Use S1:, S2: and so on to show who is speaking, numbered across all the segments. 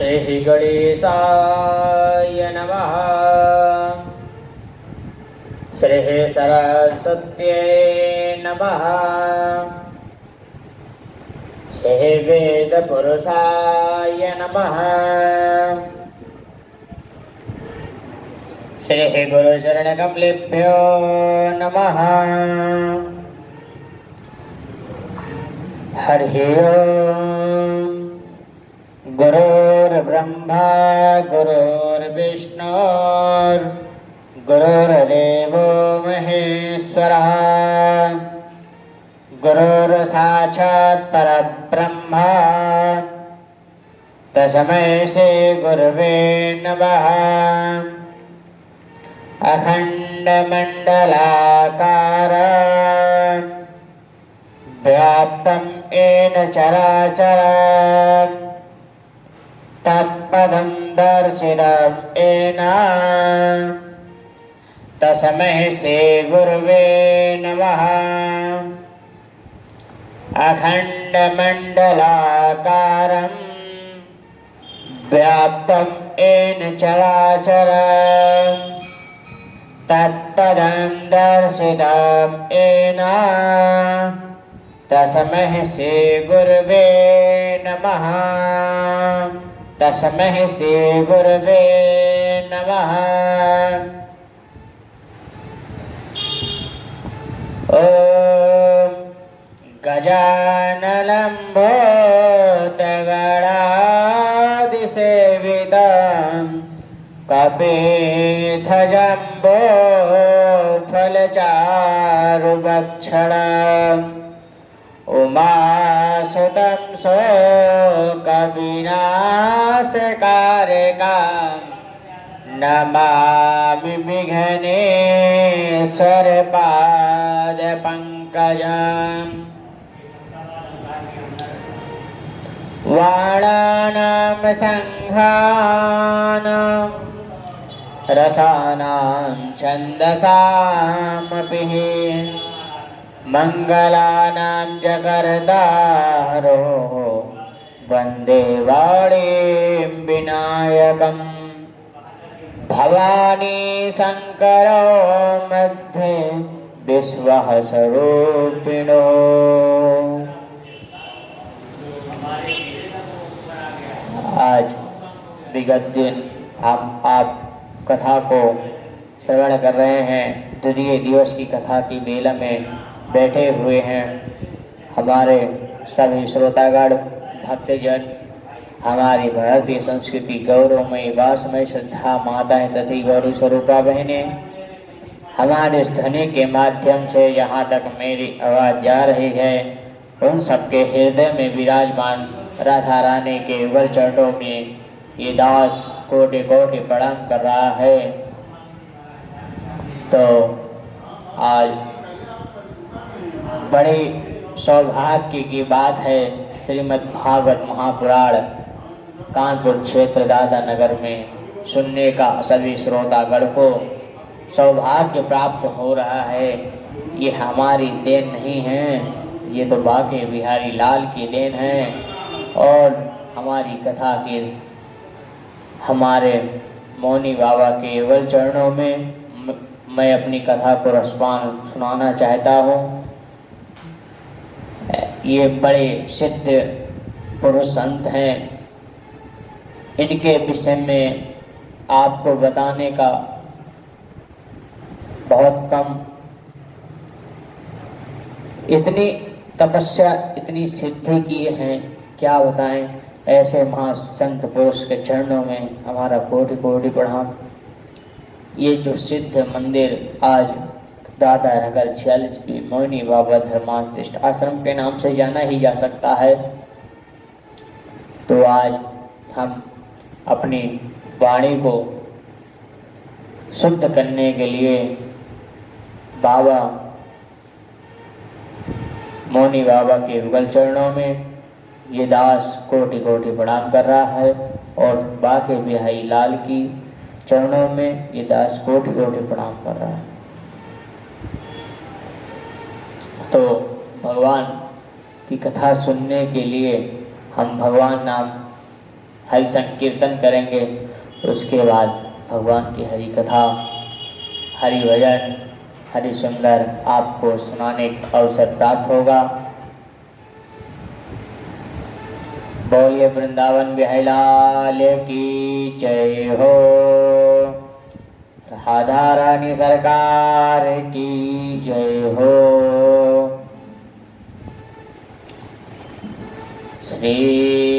S1: श्री गणेशाय नमः। श्री सरस्वत्यै नमः। श्री वेदपुरुषाय नमः। श्री गुरुचरणकमलेभ्यो नमः। हरि ओम। गुरुर्ब्रह्मा गुरुर्विष्णु गुरुर्देवो महेश्वरः। गुरुर्साक्षात् परब्रह्म तस्मै श्री गुरवे नमः। अखण्डमण्डलाकारं व्याप्तं येन चराचरं तत्पदं दर्शितं येन तस्मै श्री गुरवे नमः। अखण्डमण्डलाकारं व्याप्तं येन चराचरं तत्पदं दर्शितं येन तस्मै श्री गुरवे नमः। तस्मै श्री गुरवे नमः। ओम गजाननलम्बोदगणादिसेवितं कपिध्वजम्बो फलचारुभक्षणम् उमासुतं शोकविनाशकारकं नमामि विघ्नेश्वरपादपङ्कजम्। वाणानां संघानां रसानां छन्दसामपि मंगलानां जगर्दारो वन्दे वाणीं विनायकं। भवानी शंकरो मध्ये विश्वः स्वरूपिणो। आज विगत दिन हम आप कथा को श्रवण कर रहे हैं। द्वितीय दिवस की कथा की बेला में बैठे हुए हैं हमारे सभी श्रोतागण भक्तजन। हमारी भारतीय संस्कृति गौरवमयी वासमय श्रद्धा माताएं तथा गौरव स्वरूपा बहनें, हमारे इस ध्वनि के माध्यम से यहाँ तक मेरी आवाज़ जा रही है, उन सबके हृदय में विराजमान राधा रानी के युगल चरणों में ये दास कोटि कोटि प्रणाम कर रहा है। तो आज बड़े सौभाग्य की बात है, श्रीमद् भागवत महापुराण कानपुर क्षेत्र दादा नगर में सुनने का सभी श्रोतागण को सौभाग्य प्राप्त हो रहा है। ये हमारी देन नहीं है, ये तो बाके बिहारी लाल की देन है। और हमारी कथा के हमारे मौनी बाबा के युगल चरणों में मैं अपनी कथा को रसपान सुनाना चाहता हूँ। ये बड़े सिद्ध पुरुष संत हैं, इनके विषय में आपको बताने का बहुत कम, इतनी तपस्या इतनी सिद्धि किए हैं, क्या बताएं। ऐसे महासंत पुरुष के चरणों में हमारा कोटि कोटि प्रणाम। ये जो सिद्ध मंदिर आज दादा नगर 46 की मोहिनी बाबा धर्मांतरिष्ट आश्रम के नाम से जाना ही जा सकता है। तो आज हम अपनी वाणी को शुद्ध करने के लिए बाबा मोहिनी बाबा के युगल चरणों में ये दास कोटि कोटि प्रणाम कर रहा है, और बाके बिहारी लाल की चरणों में ये दास कोटि कोटि प्रणाम कर रहा है। तो भगवान की कथा सुनने के लिए हम भगवान नाम हरि संकीर्तन करेंगे। उसके बाद भगवान की हरि कथा, हरि भजन, हरि सुंदर आपको सुनाने का अवसर प्राप्त होगा। बोलिए वृंदावन बिहारी लाल की जय हो। राधा रानी सरकार की जय हो।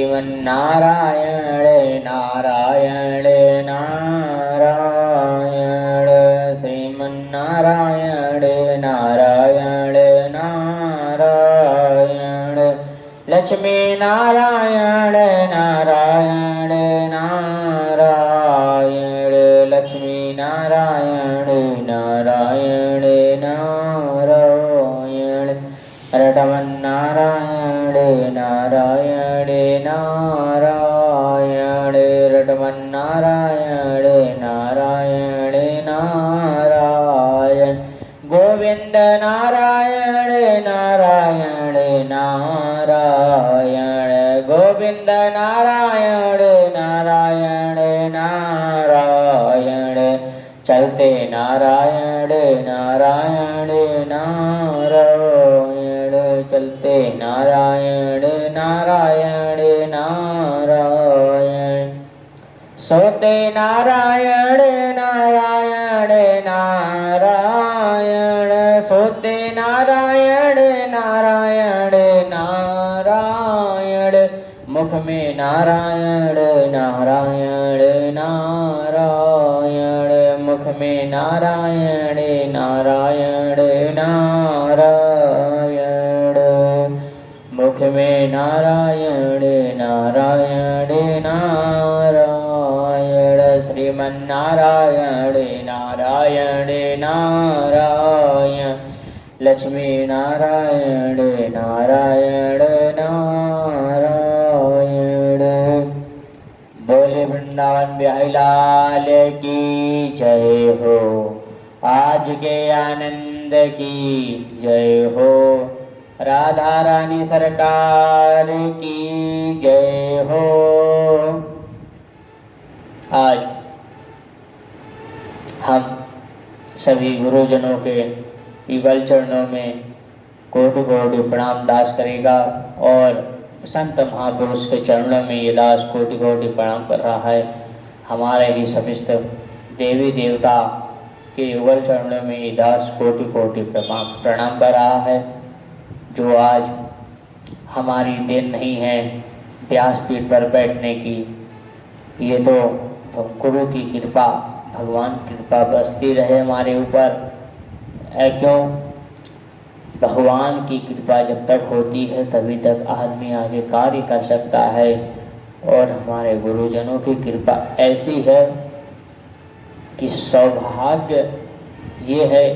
S1: श्रीमन्नारायण नारायण नारायण, श्रीमन्नारायण नारायण नारायण, लक्ष्मी नारायण नारायण नारायण, लक्ष्मी नारायण नारायण नारायण, रटमन नारायण नारायण नारायण, रटमन नारायण नारायण नारायण, गोविंद नारायण नारायण नारायण, गोविंद नारायण नारायण नारायण, चलते नारायण नारायण नारायण, चलते नारायण नारायण नारायण, सोते नारायण नारायण नारायण, सोते नारायण नारायण नारायण, मुख में नारायण नारायण नारायण, मुख में नारायण नारायण नारायण, मुख में नारायण नारायण नारायण, श्रीमन्नारायण नारायण नारायण, लक्ष्मी नारायण नारायण नारायण। बोले वृंदावन बिहारी लाल की जय हो। आज के आनंद की जय हो। राधा रानी सरकार की जय हो। आज हम सभी गुरुजनों के युगल चरणों में कोटि कोटि प्रणाम दास करेगा और संत महापुरुष के चरणों में ये दास कोटि कोटि प्रणाम कर रहा है। हमारे ही समिस्त देवी देवता के युगल चरणों में ये दास कोटि कोटि प्रणाम कर रहा है। जो आज हमारी देन नहीं है व्यासपीठ पर बैठने की, ये तो गुरु की कृपा, भगवान की कृपा बरसती रहे हमारे ऊपर। क्यों? भगवान की कृपा जब तक होती है तभी तक आदमी आगे कार्य कर सकता है। और हमारे गुरुजनों की कृपा ऐसी है कि सौभाग्य ये है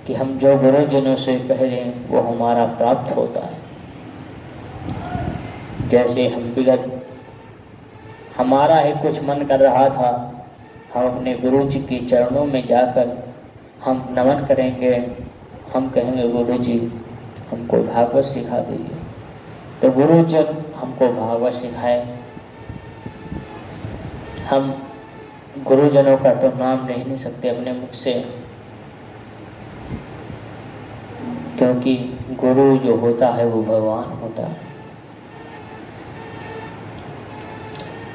S1: कि हम जो गुरुजनों से पहले वो हमारा प्राप्त होता है। जैसे हम विगत हमारा ही कुछ मन कर रहा था, हम अपने गुरु जी के चरणों में जाकर हम नमन करेंगे, हम कहेंगे गुरु जी हमको भागवत सिखा दीजिए। तो गुरुजन हमको भागवत सिखाए। हम गुरुजनों का तो नाम ले नहीं सकते अपने मुख से, क्योंकि गुरु जो होता है वो भगवान होता है।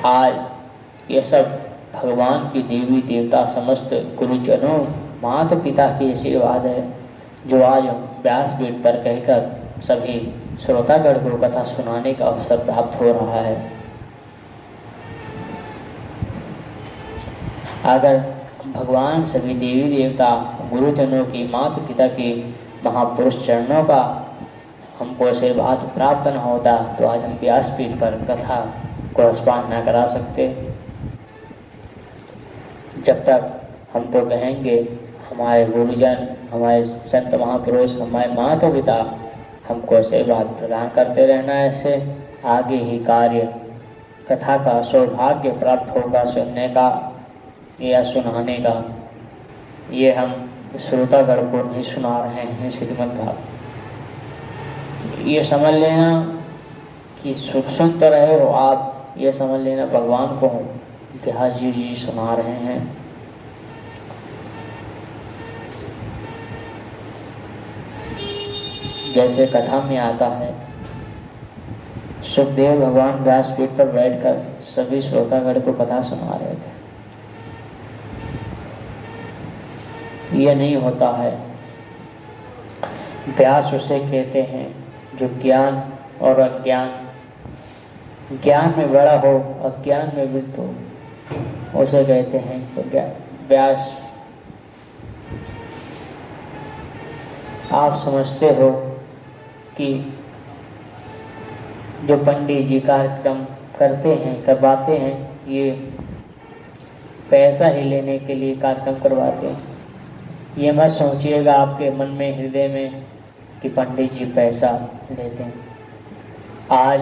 S1: आज ये सब भगवान की देवी देवता समस्त गुरुजनों माता पिता की आशीर्वाद है, जो आज व्यासपीठ पर कहकर सभी श्रोतागण को कथा सुनाने का अवसर प्राप्त हो रहा है। अगर भगवान सभी देवी देवता गुरुजनों की माता पिता की महापुरुष चरणों का हमको आशीर्वाद प्राप्त न होता तो आज हम व्यासपीठ पर कथा को रसपान न करा सकते। जब तक हम तो कहेंगे हमारे गुरुजन, हमारे संत महापुरुष, हमारे माता पिता हमको आशीर्वाद प्रदान करते रहना है। ऐसे आगे ही कार्य कथा का सौभाग्य प्राप्त होगा सुनने का या सुनाने का। ये हम श्रोतागण को नहीं सुना रहे हैं श्रीमद् भागवत। ये समझ लेना कि सुन तो रहे हो आप, ये समझ लेना भगवान को व्यास जी सुना रहे हैं। जैसे कथा में आता है, सुखदेव भगवान व्यासपीठ पर बैठकर सभी श्रोतागण को कथा सुना रहे थे। यह नहीं होता है। व्यास उसे कहते हैं जो ज्ञान और अज्ञान, ज्ञान में बड़ा हो अज्ञान में वृद्ध हो, उसे कहते हैं व्यास। आप समझते हो कि जो पंडित जी कार्यक्रम करते हैं करवाते हैं, ये पैसा ही लेने के लिए कार्यक्रम करवाते हैं। ये मत सोचिएगा आपके मन में हृदय में कि पंडित जी पैसा लेते हैं। आज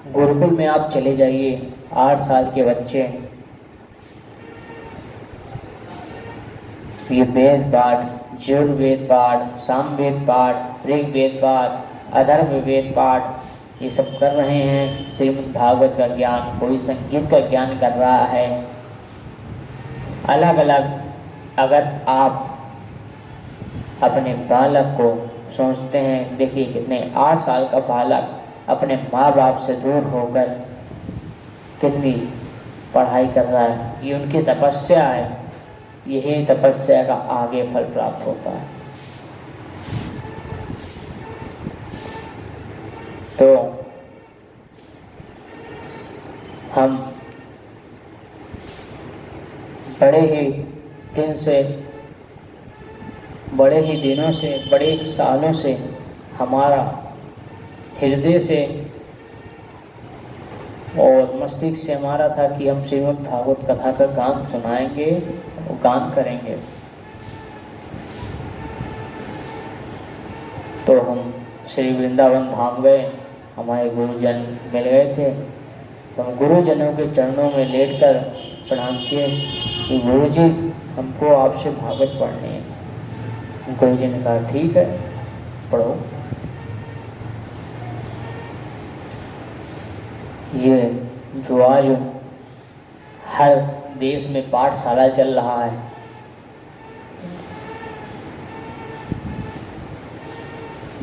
S1: गुरुकुल में आप चले जाइए, 8 साल के बच्चे ये वेद पाठ, यजुर्वेद पाठ, सामवेद पाठ, ऋग्वेद पाठ, अथर्ववेद पाठ ये सब कर रहे हैं। श्रीमद् भागवत का ज्ञान, कोई संगीत का ज्ञान कर रहा है। अलग अलग अगर आप अपने बालक को सोचते हैं, देखिए कितने 8 साल का बालक अपने माँ बाप से दूर होकर कितनी पढ़ाई कर रहा है, ये उनकी तपस्या है। यही तपस्या का आगे फल प्राप्त होता है। तो हम बड़े ही दिनों से, बड़े ही सालों से हमारा हृदय से और मस्तिष्क से हमारा था कि हम श्रीमद् भागवत कथा का गान सुनाएंगे और गान करेंगे। तो हम श्री वृंदावन धाम गए, हमारे गुरुजन मिल गए थे। तो हम गुरुजनों के चरणों में लेटकर प्रणाम किए कि गुरुजी हमको आपसे भागवत पढ़नी है। गुरुजी ने कहा ठीक है पढ़ो। ये जो आज हर देश में पाठशाला चल रहा है,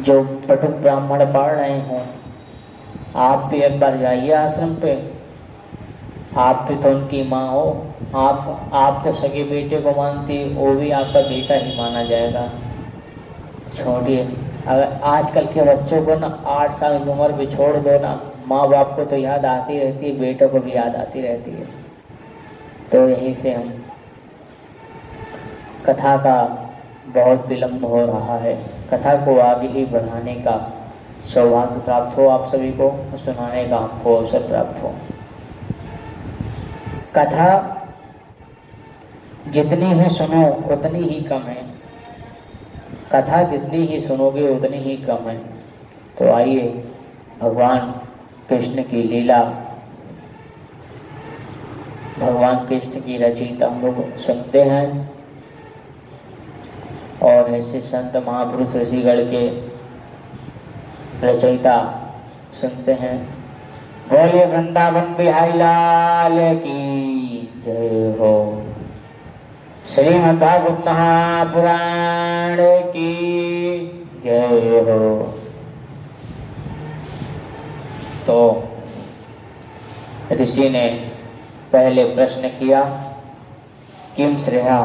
S1: जो पटुक ब्राह्मण पढ़ रहे हों, आप भी एक बार जाइए आश्रम पे। आप भी तो उनकी माँ हो, आप तो सगे बेटे को मानती, वो भी आपका बेटा ही माना जाएगा। छोड़िए, अगर आजकल के बच्चों को ना 8 साल की उम्र भी छोड़ दो ना, माँ बाप को तो याद आती रहती है, बेटों को भी याद आती रहती है। तो यहीं से हम कथा का बहुत विलम्ब हो रहा है। कथा को आगे ही बढ़ाने का सौभाग्य प्राप्त हो आप सभी को, सुनाने का हमको अवसर प्राप्त हो। कथा जितनी ही सुनो उतनी ही कम है। कथा जितनी ही सुनोगे उतनी ही कम है। तो आइए भगवान कृष्ण की लीला, भगवान कृष्ण की रचयिता हम लोग सुनते हैं और ऐसे संत महापुरुष ऋषिगण के रचयिता सुनते हैं। बोले वृंदावन बिहारी लाल की जय हो। श्रीमद् भागवत महापुराण की जय हो। तो ऋषि ने पहले प्रश्न किया किम श्रेया।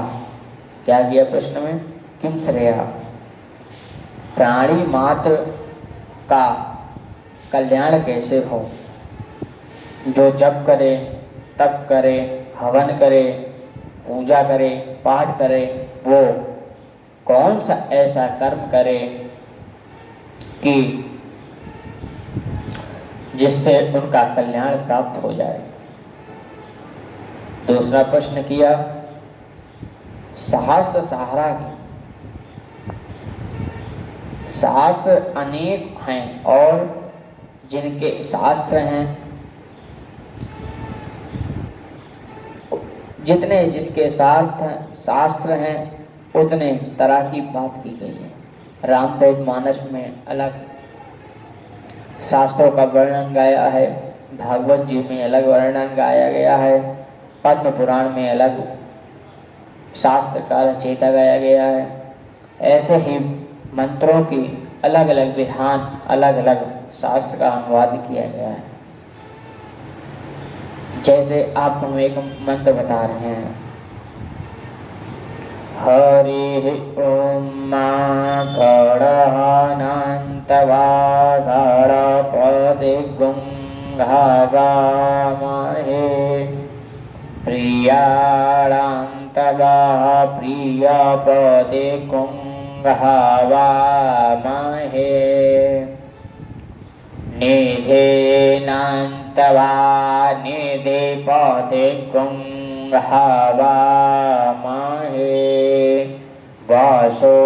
S1: क्या किया प्रश्न में? किम श्रेया, प्राणी मात्र का कल्याण कैसे हो। जो जप करे, तप करे, हवन करे, पूजा करे, पाठ करे, वो कौन सा ऐसा कर्म करे कि जिससे उनका कल्याण प्राप्त हो जाए। दूसरा प्रश्न किया शास्त्र सहारा की। शास्त्र अनेक हैं और जिनके शास्त्र हैं, जितने जिसके साथ शास्त्र हैं उतने तरह की बात की गई है। रामचरितमानस में अलग शास्त्रों का वर्णन गाया है, भागवत जी में अलग वर्णन गाया गया है, पद्म पुराण में अलग शास्त्र का रचयिता गाया गया है। ऐसे ही मंत्रों की अलग अलग विधान, अलग अलग शास्त्र का अनुवाद किया गया है। जैसे आपको हम एक मंत्र बता रहे हैं, हरि ओम गणानंतवा गणपति गुंगावामहे प्रियाणंतवा प्रियपति गुंगावामहे निधेनान्तवा निधिपति गुंहावामहे वसो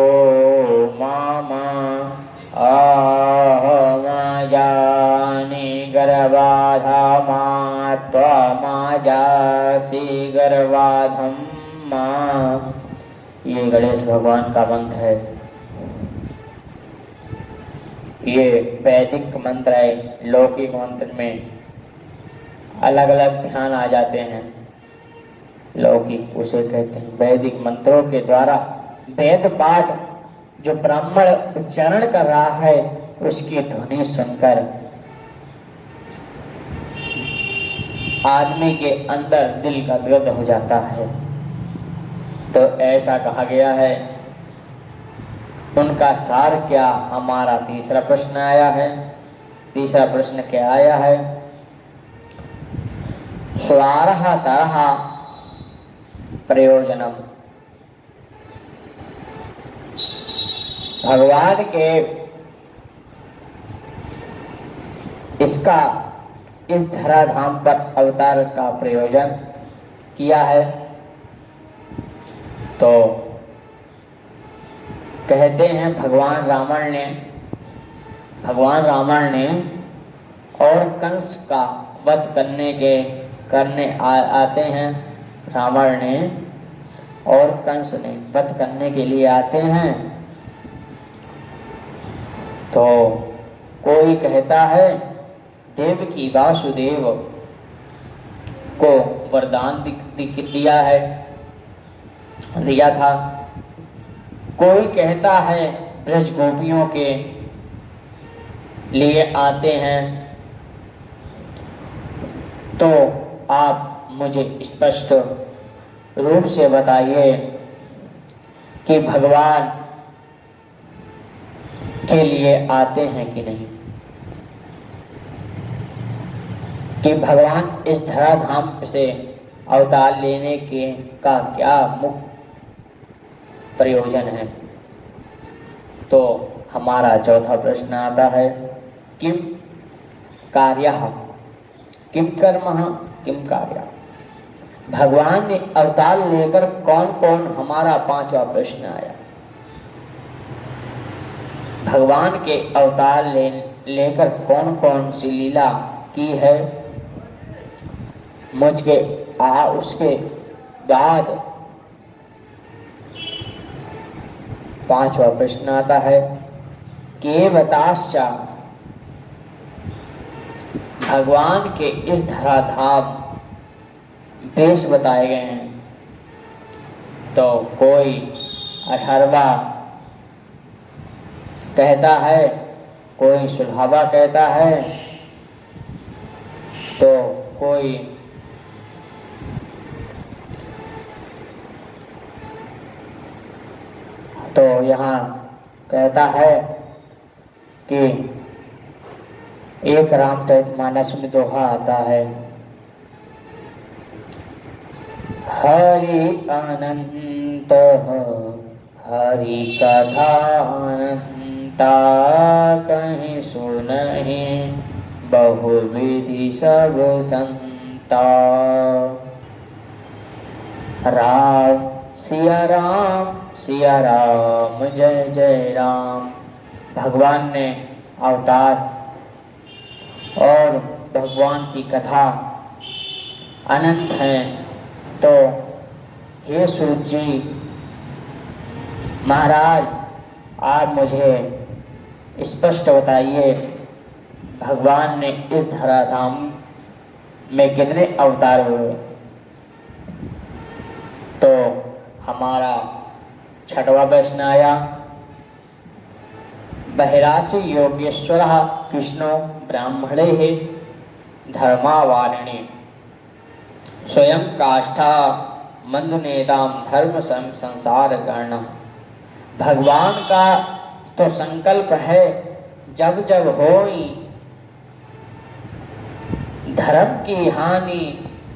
S1: मम अहमजानि गर्भाधामा त्वमजासि गर्भाधम्मा। ये गणेश भगवान का मंत्र है। ये वैदिक मंत्र है। लौकिक मंत्र में अलग अलग ध्यान आ जाते हैं। लौकिक उसे कहते हैं। वैदिक मंत्रों के द्वारा वेद पाठ जो ब्राह्मण उच्चारण कर रहा है उसकी ध्वनि सुनकर आदमी के अंदर दिल गदगद हो जाता है। तो ऐसा कहा गया है। उनका सार क्या? हमारा तीसरा प्रश्न आया है। तीसरा प्रश्न क्या आया है? स्वारः तरः प्रयोजनम। भगवान के इसका इस धराधाम पर अवतार का प्रयोजन किया है। तो कहते हैं भगवान रावण ने और कंस का वध करने आते हैं। रावण ने और कंस ने वध करने के लिए आते हैं। तो कोई कहता है देवकी वासुदेव को वरदान दिया था। कोई कहता है ब्रज गोपियों के लिए आते हैं। तो आप मुझे स्पष्ट रूप से बताइए कि भगवान के लिए आते हैं कि नहीं, कि भगवान इस धराधाम से अवतार लेने का क्या मुख्य प्रयोजन है। तो हमारा चौथा प्रश्न आता है किम कार्यः किम कर्मः किम कार्यः। भगवान ने अवतार लेकर कौन कौन, हमारा पांचवा प्रश्न आया। भगवान के अवतार लेकर कौन कौन सी लीला की है। उसके बाद पांचवा प्रश्न आता है केवताश्चा। भगवान के इस धराधाम देश बताए गए हैं। तो कोई 18वां कहता है, कोई 16वां कहता है, तो कोई तो यहाँ कहता है कि एक रामचरितमानस में दोहा आता है, हरि अनंत हरि कथा अनंता कहीं सुनहि बहुविधि सब संता। राम सिया राम जय जय राम। भगवान ने अवतार और भगवान की कथा अनंत है। तो हे सूत जी महाराज, आप मुझे स्पष्ट बताइए भगवान ने इस धराधाम में कितने अवतार हुए। तो हमारा छठवां प्रश्न आया, बहिरासि योगेश्वरः कृष्णो ब्राह्मणे धर्मावारिणे स्वयं काष्ठा मंदुनेताम धर्म संसार कर्ण। भगवान का तो संकल्प है, जब जब होई धर्म की हानि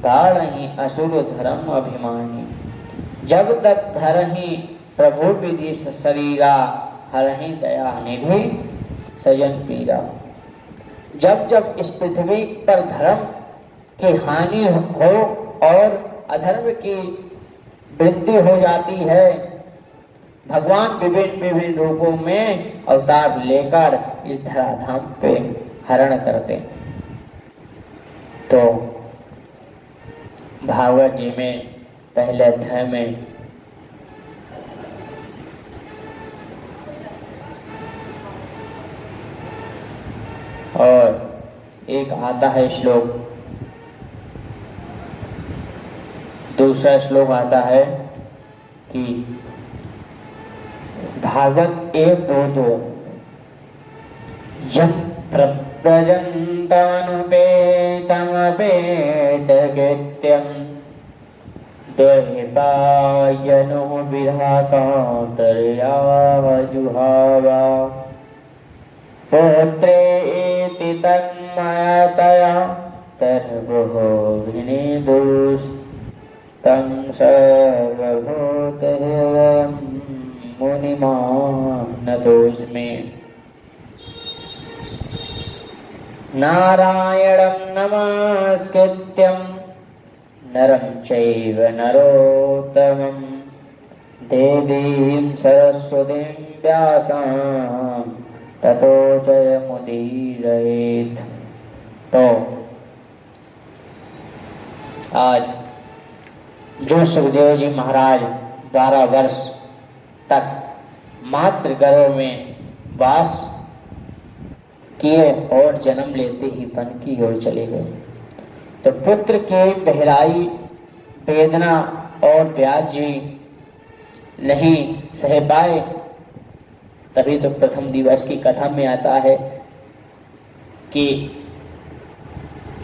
S1: गाढ़ही असुर धर्म अभिमानी। जब तक धरही प्रभु विधि शरीरा हरहि दया निधि सजन पीरा। जब जब इस पृथ्वी पर धर्म की हानि हो और अधर्म की वृद्धि हो जाती है, भगवान विभिन्न विभिन्न रूपों में अवतार लेकर इस धराधाम पे हरण करते। तो भागवत जी में पहले अध्याय में और एक आता है श्लोक, दूसरा श्लोक आता है कि भागवत 1:2 यम प्रव्रजन्तमपेतमपेतकृत्यं द्वैपायनो विधाकान्तर्याजुहावा पुत्रेति तन्मयतया तर्वो विनिदुस्तं सर्वभूतहृदयं मुनिमानतोऽस्मि। नारायणं नमस्कृत्यं नरं चैव नरोत्तमं देवीं सरस्वतीं व्यासं ततो जयमुदीरयेत्। तो आज जो सुखदेव जी महाराज 12 वर्ष तक मातृ गर्भ में वास किए और जन्म लेते ही वन की ओर चले गए, तो पुत्र के बहराई वेदना और व्यास जी नहीं सह पाए। तभी तो प्रथम दिवस की कथा में आता है कि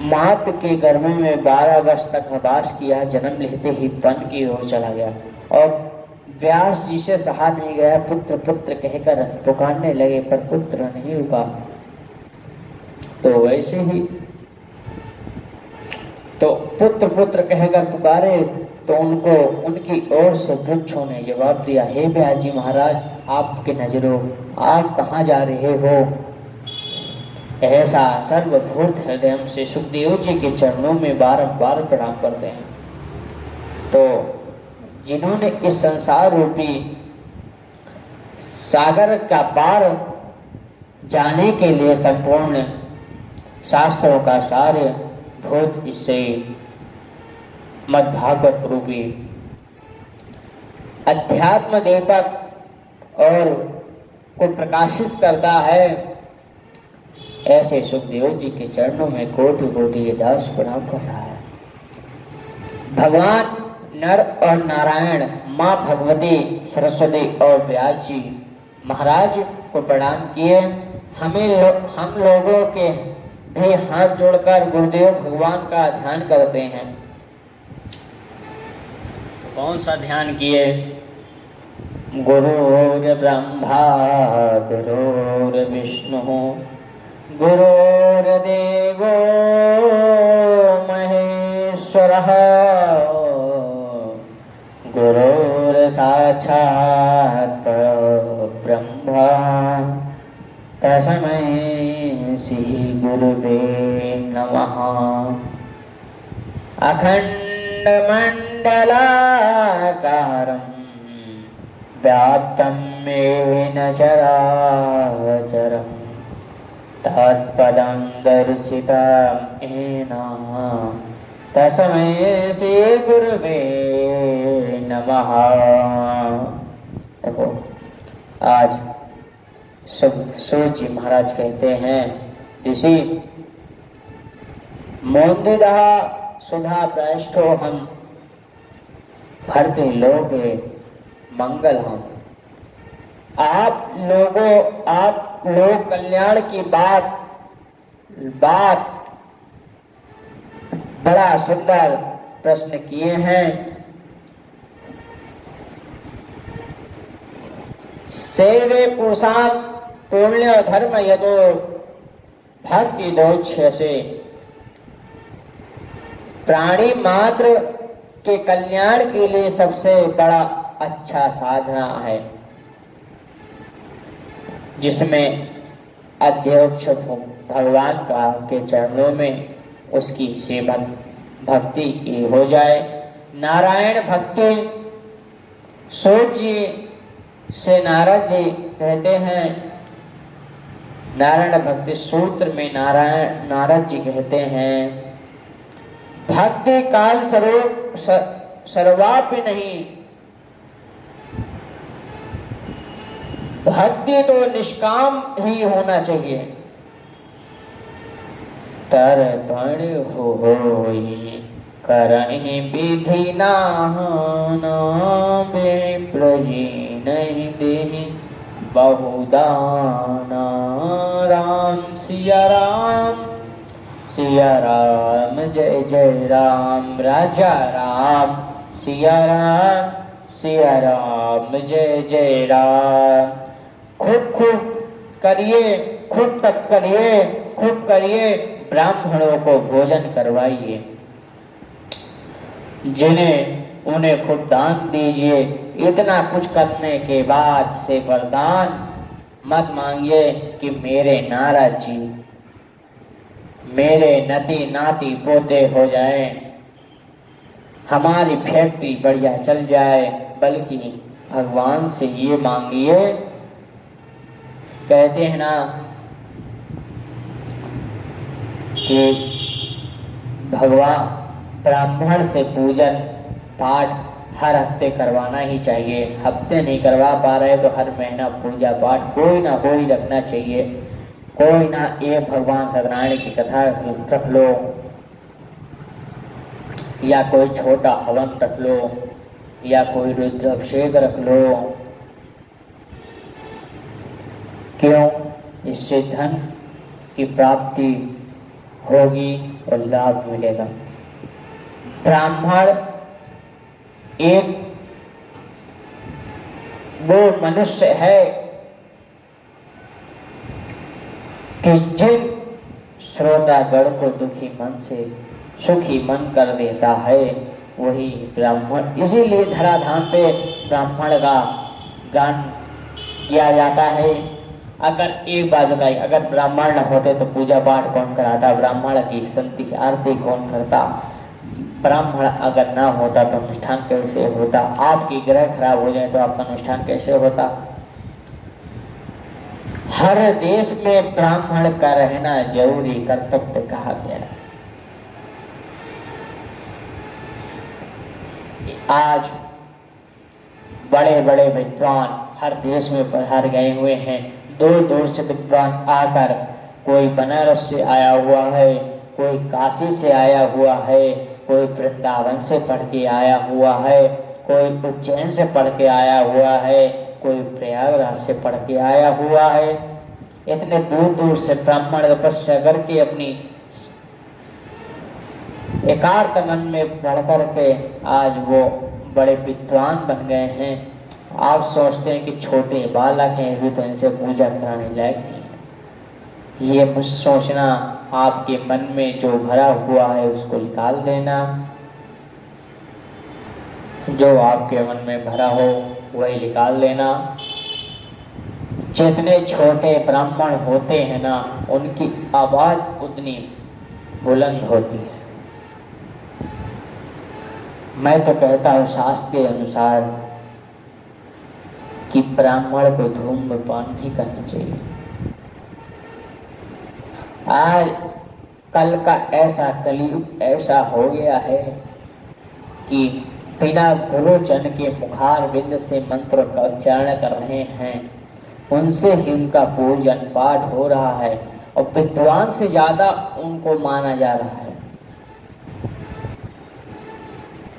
S1: मात के गर्भ में 12 वर्ष तक वास किया, जन्म लेते ही वन की ओर चला गया और व्यास जी से सहा नहीं गया, पुत्र पुत्र कहकर पुकारने लगे पर पुत्र नहीं रुका। तो वैसे ही तो पुत्र पुत्र कहकर पुकारे तो उनको उनकी ओर से वृक्षों ने जवाब दिया, हे व्यास जी महाराज, आपके नजरों आप कहाँ जा रहे हो। ऐसा सर्वभूत हृदय से सुखदेव जी के चरणों में बारंबार प्रणाम करते हैं। तो जिन्होंने इस संसार रूपी सागर का पार जाने के लिए संपूर्ण शास्त्रों का सारे भूत इससे मद्भागवत रूपी अध्यात्म दीपक और को प्रकाशित करता है, ऐसे सुखदेव जी के चरणों में कोटि कोटि ये दास प्रणाम कर रहा है। भगवान नर और नारायण, माँ भगवती सरस्वती और व्यास जी महाराज को प्रणाम किए। हम लोगों के भी हाथ जोड़कर गुरुदेव भगवान का ध्यान करते हैं। कौन सा ध्यान किए? गुरुर् ब्रह्मा गुरुर्विष्णु गुरुर्देवो महेश्वरः गुरुर्साक्षात् परब्रह्म तस्मै श्री गुरुवे नमः। अखण्डमण्डलाकारं व्याप्तं येन चराचरं तत्पदं दर्शितं येन तस्मै श्री गुरुवे नमः। देखो आज सूर्य जी महाराज कहते हैं, ऋषि मोंदिदः सुधा प्रैष्ठो हम भरते लोगे मंगल हम। आप लोग कल्याण की बात बड़ा सुंदर प्रश्न किए हैं। सेवे पुरुषां पुण्य धर्म यदो भक्ति दोक्ष्य से। प्राणी मात्र के कल्याण के लिए सबसे बड़ा अच्छा साधना है, जिसमें अध्यक्ष भगवान का के चरणों में उसकी सेवा भक्ति की हो जाए। नारायण भक्ति सूत जी से नारद जी कहते हैं, नारायण भक्ति सूत्र में नारद जी कहते हैं, भक्ति काल सर्वापि नहीं, भक्ति तो निष्काम ही होना चाहिए। तर्पण होई करहि विधि नाना, विप्रजी नहीं देहि बहुदाना। राम सिया राम सिया राम जय जय राम। राजा राम सिया राम जय जय राम। खूब करिए, खूब तक करिए, खूब करिए, ब्राह्मणों को भोजन करवाइए, उन्हें खूब दान दीजिए। इतना कुछ करने के बाद से वरदान मत मांगिए कि मेरे नारद जी मेरे नती नाती पोते हो जाए, हमारी फैक्ट्री बढ़िया चल जाए, बल्कि भगवान से ये मांगिए। कहते हैं ना कि भगवान ब्राह्मण से पूजन पाठ हर हफ्ते करवाना ही चाहिए। हफ्ते नहीं करवा पा रहे तो हर महीना पूजा पाठ कोई ना कोई रखना चाहिए। कोई ना एक भगवान सत्यनारायण की कथा रख लो, या कोई छोटा हवन रख लो, या कोई रुद्राभिषेक रख लो। क्यों? इससे धन की प्राप्ति होगी और लाभ मिलेगा। ब्राह्मण एक वो मनुष्य है कि जिन श्रोतागण को दुखी मन से सुखी मन कर देता है, वही ब्राह्मण। इसीलिए धराधाम पे ब्राह्मण का गान किया जाता है। अगर एक बात बताइए, अगर ब्राह्मण न होते तो पूजा पाठ कौन कराता? ब्राह्मण की संति आरती कौन करता? ब्राह्मण अगर ना होता तो अनुष्ठान कैसे होता? आपकी ग्रह खराब हो जाए तो आपका अनुष्ठान कैसे होता? हर देश में ब्राह्मण का रहना जरूरी कर्तव्य कहा गया है। आज बड़े बड़े विद्वान हर देश में पधार गए हुए हैं। दूर दूर से विद्वान आकर, कोई बनारस से आया हुआ है, कोई काशी से आया हुआ है, कोई वृंदावन से पढ़ के आया हुआ है, कोई उज्जैन से पढ़ के आया हुआ है, कोई प्रयागराज से पढ़ के आया हुआ है। इतने दूर दूर से ब्राह्मण तपस्या करके अपनी एकार्थ मन में पढ़ करके आज वो बड़े विद्वान बन गए हैं। आप सोचते हैं कि छोटे बालक हैं, अभी तो इनसे पूजा कराने लायक नहीं है। ये कुछ सोचना, आपके मन में जो भरा हुआ है उसको निकाल देना। जो आपके मन में भरा हो वही निकाल लेना। जितने छोटे ब्राह्मण होते हैं ना, उनकी आवाज उतनी बुलंद होती है। मैं तो कहता हूँ शास्त्र के अनुसार कि ब्राह्मण को धूम्रपान नहीं करना चाहिए। आज कल का ऐसा कलयुग ऐसा हो गया है कि बिना गुरुजन के मुखार बिंद से मंत्र का उच्चारण कर रहे हैं, उनसे ही उनका पूजन पाठ हो रहा है और विद्वान से ज्यादा उनको माना जा रहा है।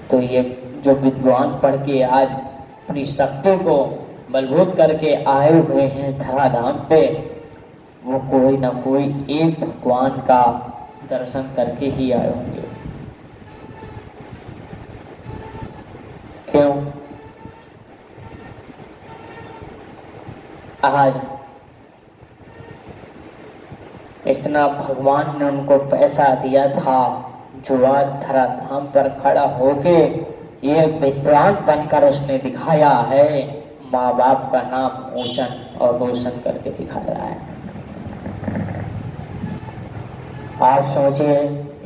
S1: तो ये जो विद्वान पढ़ के आज अपनी शक्ति को बलवूत करके आए हुए हैं धराधाम पे, वो कोई ना कोई एक भगवान का दर्शन करके ही आए होंगे। क्यों? आज इतना भगवान ने उनको पैसा दिया था, जो आज धराधाम पर खड़ा होके ये विद्वान बनकर उसने दिखाया है, माँ बाप का नाम ऊंचन और रोशन करके दिखाया है। आप सोचिए,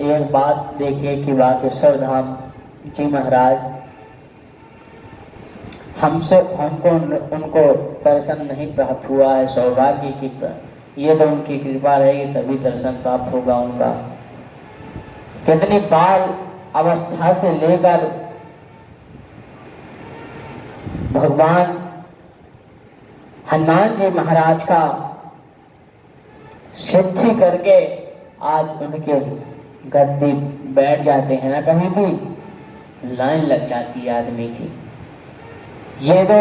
S1: एक बात देखिए कि बागेश्वर धाम जी महाराज हमको उनको दर्शन नहीं प्राप्त हुआ है, सौभाग्य की ये तो उनकी कृपा रहेगी तभी दर्शन प्राप्त होगा उनका। कितनी बाल अवस्था से लेकर भगवान हनुमान जी महाराज का सिद्धि करके आज उनके गद्दी बैठ जाते हैं ना, कहीं भी लाइन लग जाती है आदमी की। ये तो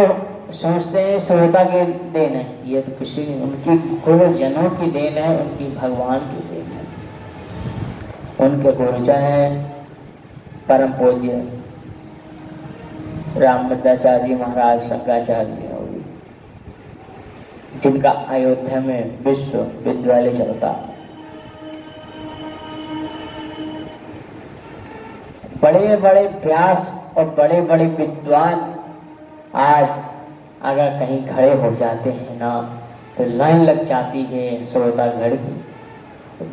S1: सोचते हैं श्रोता की देन है, ये तो किसी उनकी गुरुजनों की देन है, उनकी भगवान की देन है। उनके गुरुजन हैं परम पूज्य रामभद्राचार्य महाराज, शंकराचार्य जी होगी, जिनका अयोध्या में विश्व विद्यालय चलता। बड़े बड़े व्यास और बड़े बड़े विद्वान आज अगर कहीं खड़े हो जाते हैं ना, तो लाइन लग जाती है श्रोतागढ़ की।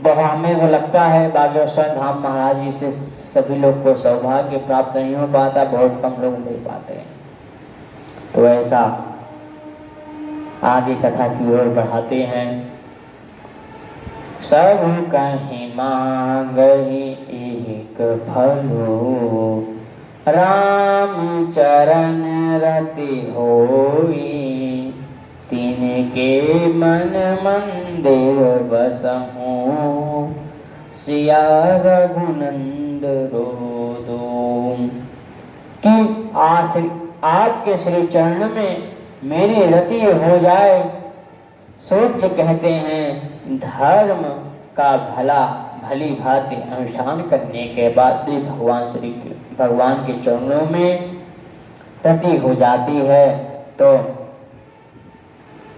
S1: हमें वो लगता है बागेश्वर धाम महाराज जी से सभी लोग को सौभाग्य प्राप्त नहीं हो पाता, बहुत कम लोग मिल पाते हैं। तो ऐसा आगे कथा की ओर बढ़ाते हैं। सब कहीं मांगहि एक फलो, राम चरण रति होई, तिनके मन मंदिर बसहु, सिया रघुनंद रोदो। कि आपके श्री चरण में मेरी रति हो जाए। सोच कहते हैं धर्म का भली भांति अनुष्ठान करने के बाद भी भगवान के चरणों में रति हो जाती है, तो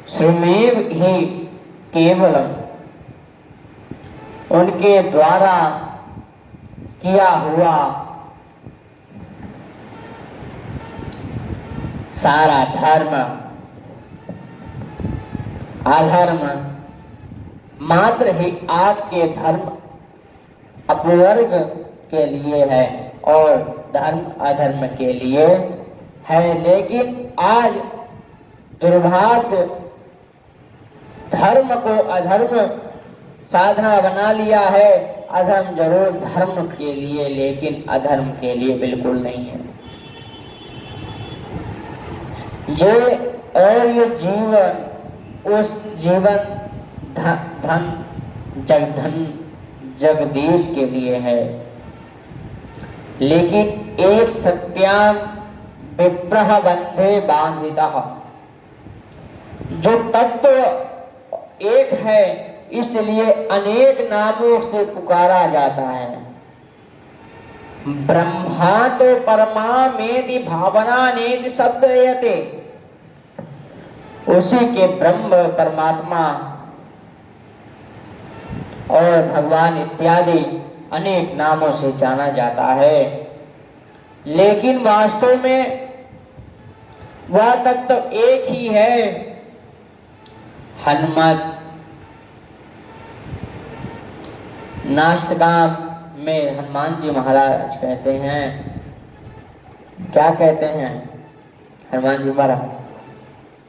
S1: स्वमेव ही केवलम उनके द्वारा किया हुआ सारा धर्म अधर्म मात्र ही आपके धर्म अपवर्ग के लिए है और धर्म अधर्म के लिए है। लेकिन आज दुर्भाग्य धर्म को अधर्म साधना बना लिया है। अधर्म जरूर धर्म के लिए, लेकिन अधर्म के लिए बिल्कुल नहीं है। ये जीवन उस जीवन धन जगदीश के लिए है, लेकिन एक सत्याम विप्रह बंधे बांधितः, जो तत्व एक है इसलिए अनेक नामों से पुकारा जाता है। ब्रह्मा तो परमामेति भावना नेति शब्दयते, उसी के ब्रह्म परमात्मा और भगवान इत्यादि अनेक नामों से जाना जाता है, लेकिन वास्तव में वह तत्व एक ही है। हनुमत नाष्टकाम में हनुमान जी महाराज कहते हैं, क्या कहते हैं हनुमान जी महाराज?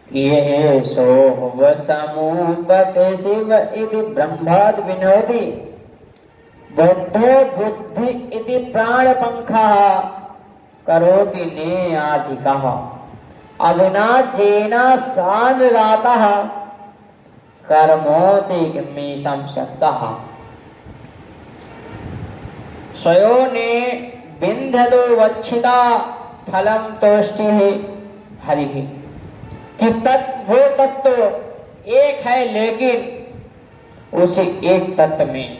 S1: ये सोहव समुपते शिव इति ब्रह्माद विनोदी, बुद्धो बुद्धि इति प्राण पंखः, करोति नेयाधिकः, अविनाशेन सानरातः, कर्मोति किमीशं शक्तः। स्वयों ने विंध्यलो वक्षिता फलम तोष्टि हरि, कि वो तत्व एक है, लेकिन उसी एक तत्व में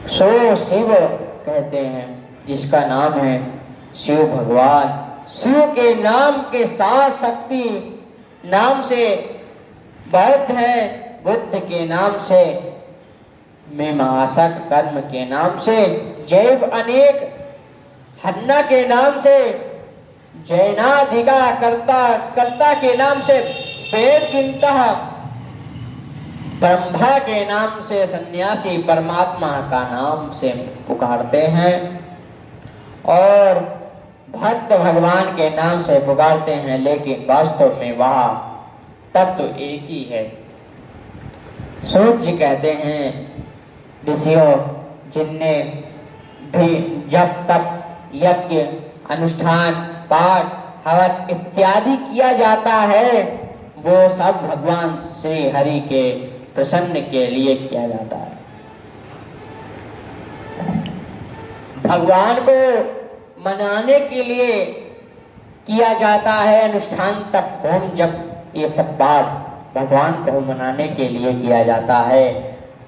S1: सो शिव कहते हैं, जिसका नाम है शिव भगवान। शिव के नाम के साथ शक्ति नाम से बौद्ध है, बुद्ध के नाम से मीमांसक, कर्म के नाम से जैव अनेक, हन्ना के नाम से जैनाधिका, कर्ता के नाम से वेद गिनता, ब्रह्मा के नाम से सन्यासी, परमात्मा का नाम से पुकारते हैं, और भक्त भगवान के नाम से पुकारते हैं, लेकिन वास्तव में वह तत्व एक ही है। सूत जी कहते हैं, ऋषियों जिनने भी जब तप यज्ञ अनुष्ठान पाठ हवन इत्यादि किया जाता है, वो सब भगवान श्री हरि के प्रसन्न के लिए किया जाता है। भगवान को मनाने के लिए किया जाता है अनुष्ठान, तप होम जब ये सब पाठ भगवान को मनाने के लिए किया जाता है।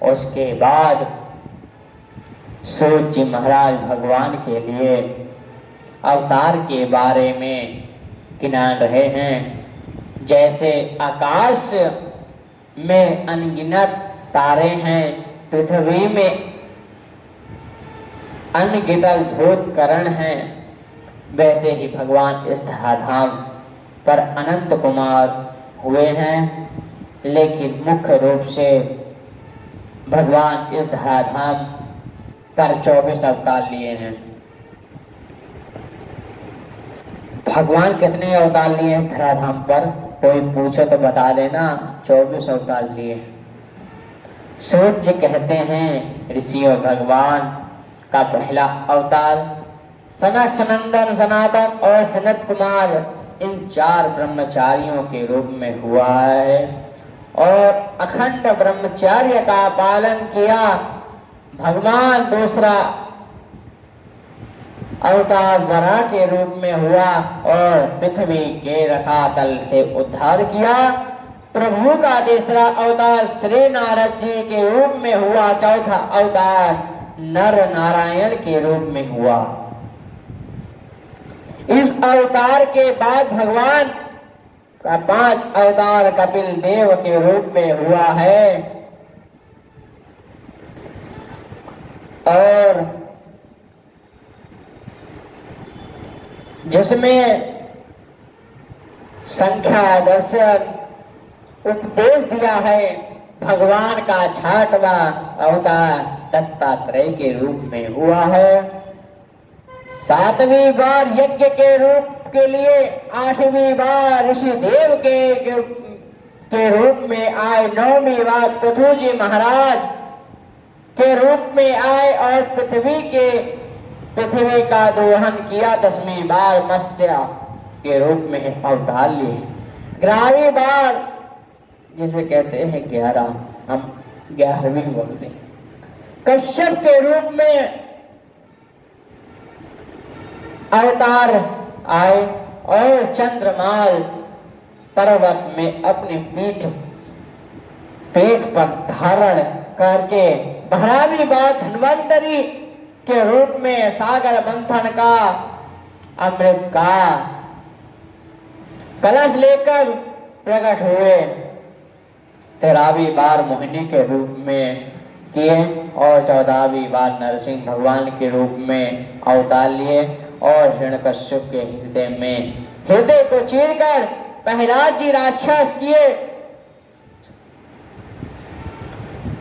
S1: उसके बाद सूत जी महाराज भगवान के लिए अवतार के बारे में गिना रहे हैं। जैसे आकाश में अनगिनत तारे हैं, पृथ्वी में अनगिनत भूतकरण हैं, वैसे ही भगवान इस धराधाम पर अनंत कुमार हुए हैं। लेकिन मुख्य रूप से भगवान इस धराधाम पर 24 अवतार लिए हैं। भगवान कितने अवतार लिए इस धराधाम पर, कोई पूछे तो बता देना। 24 अवतार लिए। सूत जी कहते हैं, ऋषियों भगवान का पहला अवतार सनक सनंदन सनातन और सनत कुमार इन 4 ब्रह्मचारियों के रूप में हुआ है, और अखंड ब्रह्मचर्य का पालन किया। भगवान दूसरा अवतार वराह के रूप में हुआ और पृथ्वी के रसातल से उद्धार किया। प्रभु का तीसरा अवतार श्री नारद जी के रूप में हुआ। चौथा अवतार नर नारायण के रूप में हुआ। इस अवतार के बाद भगवान का 5 अवतार कपिल देव के रूप में हुआ है, और जिसमें संख्या दर्शन उपदेश दिया है। भगवान का 6वां अवतार दत्तात्रेय के रूप में हुआ है। 7वीं बार यज्ञ के रूप के लिए 8वीं बार ऋषि देव के रूप में आए। 9वीं बार पृथु जी महाराज के रूप में आए और पृथ्वी का दोहन किया। 10वीं बार मत्स्य के रूप में अवतार लिए। 11वीं बार जिसे कहते हैं 11, हम 11वीं बोलते हैं, कश्यप के रूप में अवतार आए और चंद्रमाल पर्वत में अपने पेट पर धारण करके 12वीं बार धन्वंतरी के रूप में सागर मंथन का अमृत का कलश लेकर प्रकट हुए। 13वीं बार मोहिनी के रूप में किए और 14वीं बार नरसिंह भगवान के रूप में अवतार लिए और हिरण्यकश्यप के हृदय को चीरकर प्रहलाद जी राक्षस किए।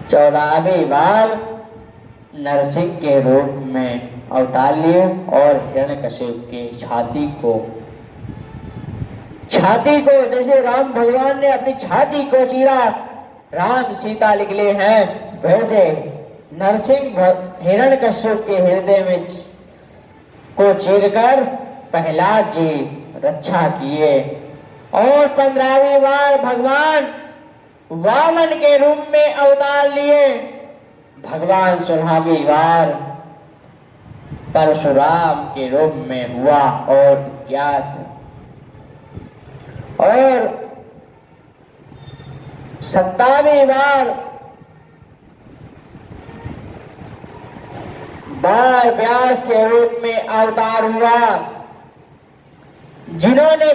S1: 14वीं बार नरसिंह के रूप में अवतार लिए और हिरण्यकश्यप की छाती को जैसे राम भगवान ने अपनी छाती को चीरा, राम सीता निकले हैं, वैसे नरसिंह हिरण्यकश्यप के हृदय में को चीरकर प्रहलाद जी रक्षा किए। और 15वीं बार भगवान वामन के रूप में अवतार लिए। भगवान 16वीं बार परशुराम के रूप में हुआ और 81 और 27वीं बार व्यास के रूप में अवतार हुआ, जिन्होंने